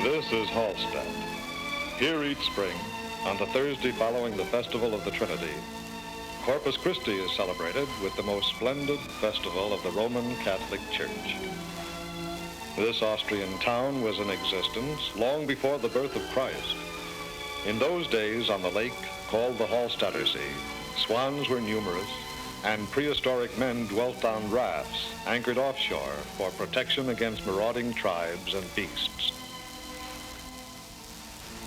This is Hallstatt. Here each spring, on the Thursday following the Festival of the Trinity, Corpus Christi is celebrated with the most splendid festival of the Roman Catholic Church. This Austrian town was in existence long before the birth of Christ. In those days on the lake called the Hallstatter Sea, swans were numerous, and prehistoric men dwelt on rafts anchored offshore for protection against marauding tribes and beasts.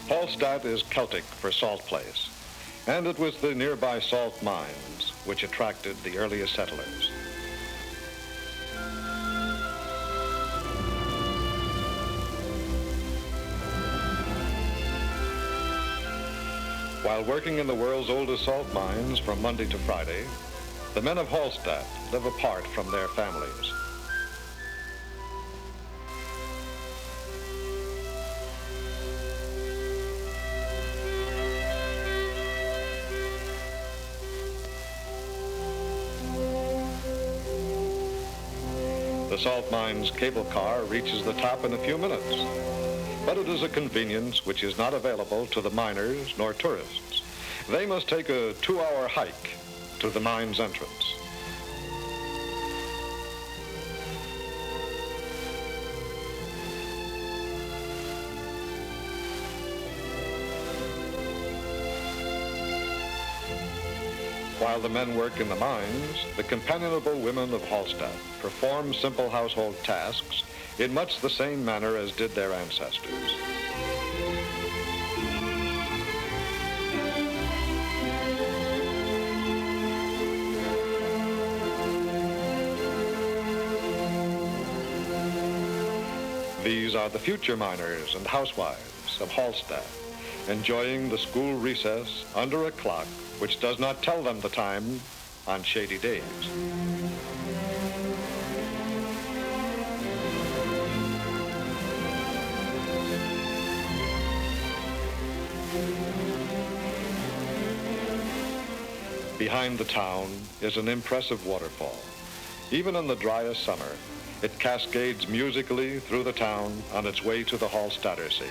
Hallstatt is Celtic for salt place, and it was the nearby salt mines which attracted the earliest settlers. While working in the world's oldest salt mines from Monday to Friday, the men of Hallstatt live apart from their families. The salt mine's cable car reaches the top in a few minutes, but it is a convenience which is not available to the miners nor tourists. They must take a 2-hour hike to the mine's entrance. While the men work in the mines, the companionable women of Hallstatt perform simple household tasks in much the same manner as did their ancestors. These are the future miners and housewives of Hallstatt, enjoying the school recess under a clock which does not tell them the time on shady days. Behind the town is an impressive waterfall. Even in the driest summer, it cascades musically through the town on its way to the Hallstatter Sea.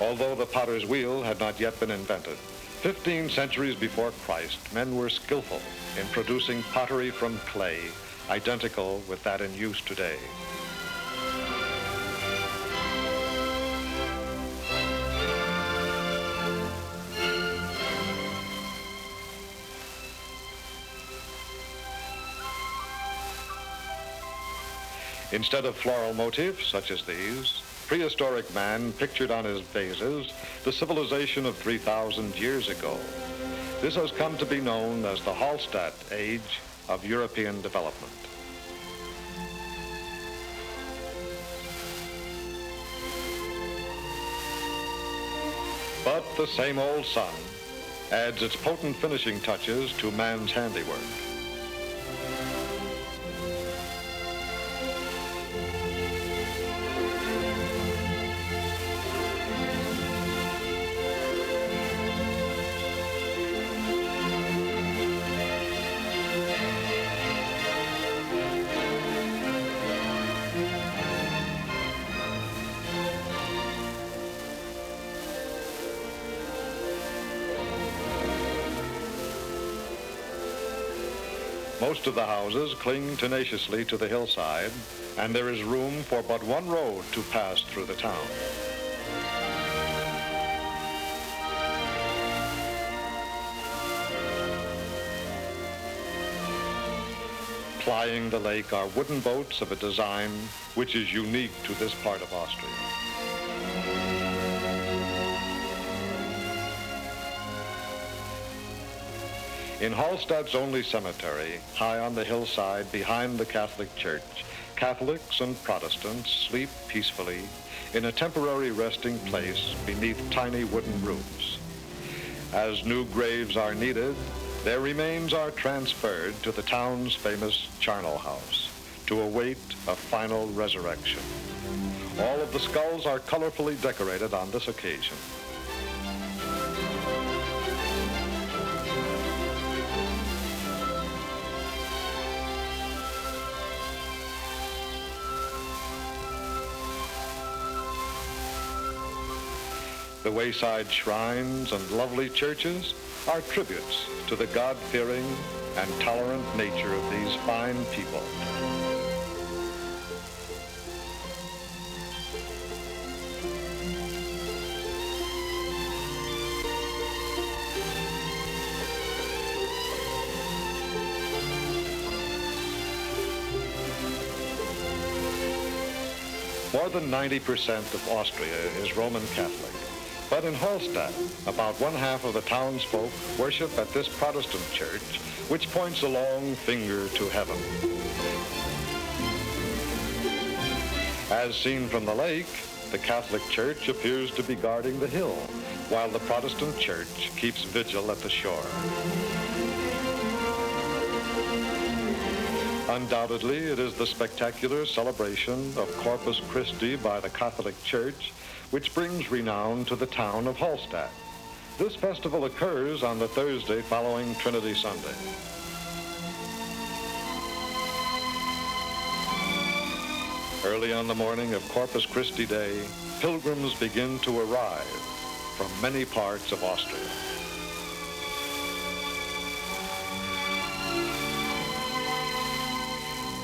Although the potter's wheel had not yet been invented, 15 centuries before Christ, men were skillful in producing pottery from clay, identical with that in use today. Instead of floral motifs such as these, prehistoric man pictured on his vases the civilization of 3,000 years ago. This has come to be known as the Hallstatt age of European development. But the same old sun adds its potent finishing touches to man's handiwork. Most of the houses cling tenaciously to the hillside, and there is room for but one road to pass through the town. Plying the lake are wooden boats of a design which is unique to this part of Austria. In Hallstatt's only cemetery, high on the hillside behind the Catholic Church, Catholics and Protestants sleep peacefully in a temporary resting place beneath tiny wooden roofs. As new graves are needed, their remains are transferred to the town's famous charnel house to await a final resurrection. All of the skulls are colorfully decorated on this occasion. The wayside shrines and lovely churches are tributes to the God-fearing and tolerant nature of these fine people. More than 90% of Austria is Roman Catholic, but in Hallstatt, about one-half of the townsfolk worship at this Protestant church, which points a long finger to heaven. As seen from the lake, the Catholic Church appears to be guarding the hill, while the Protestant Church keeps vigil at the shore. Undoubtedly, it is the spectacular celebration of Corpus Christi by the Catholic Church which brings renown to the town of Hallstatt. This festival occurs on the Thursday following Trinity Sunday. Early on the morning of Corpus Christi Day, pilgrims begin to arrive from many parts of Austria.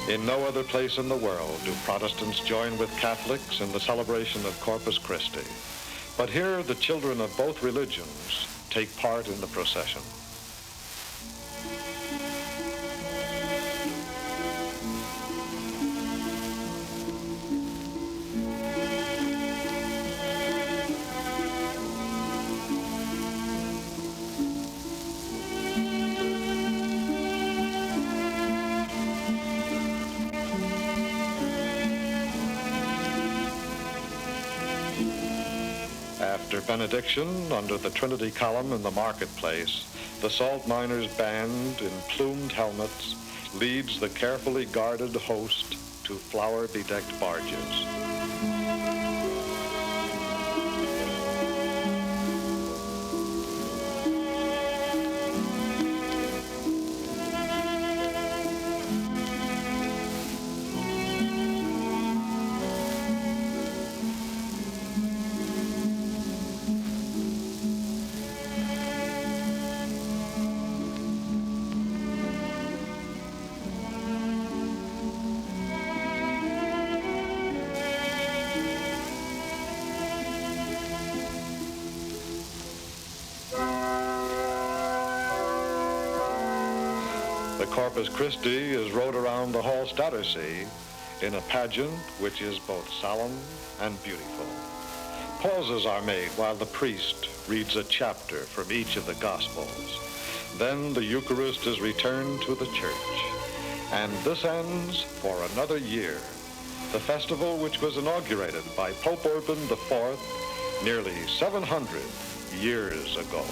In no other place in the world do Protestants join with Catholics in the celebration of Corpus Christi. But here the children of both religions take part in the procession. After benediction under the Trinity column in the marketplace, the salt miners' band in plumed helmets leads the carefully guarded host to flower-bedecked barges. The Corpus Christi is rowed around the Hallstatter Sea in a pageant which is both solemn and beautiful. Pauses are made while the priest reads a chapter from each of the Gospels. Then the Eucharist is returned to the church. And this ends for another year, the festival which was inaugurated by Pope Urban IV nearly 700 years ago.